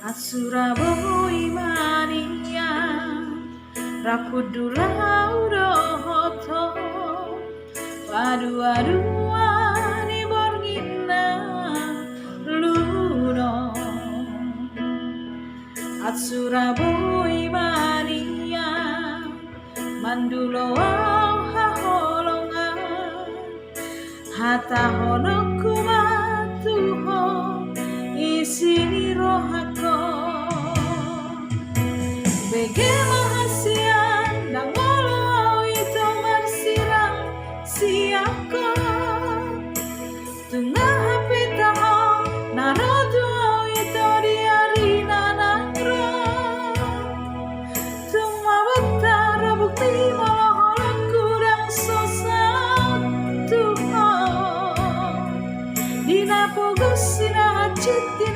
Surabaya mania rakudulau dohoto wadu-waduan borgina luno Surabaya mania mandulo haholongan hata honoku matuho isini rohako bege mahasian dangolo itu marsirang siako tengah hapi taho narodu itu diarina nangro tuma betara bukti malah kurang sosat tuho dina pogus sina citi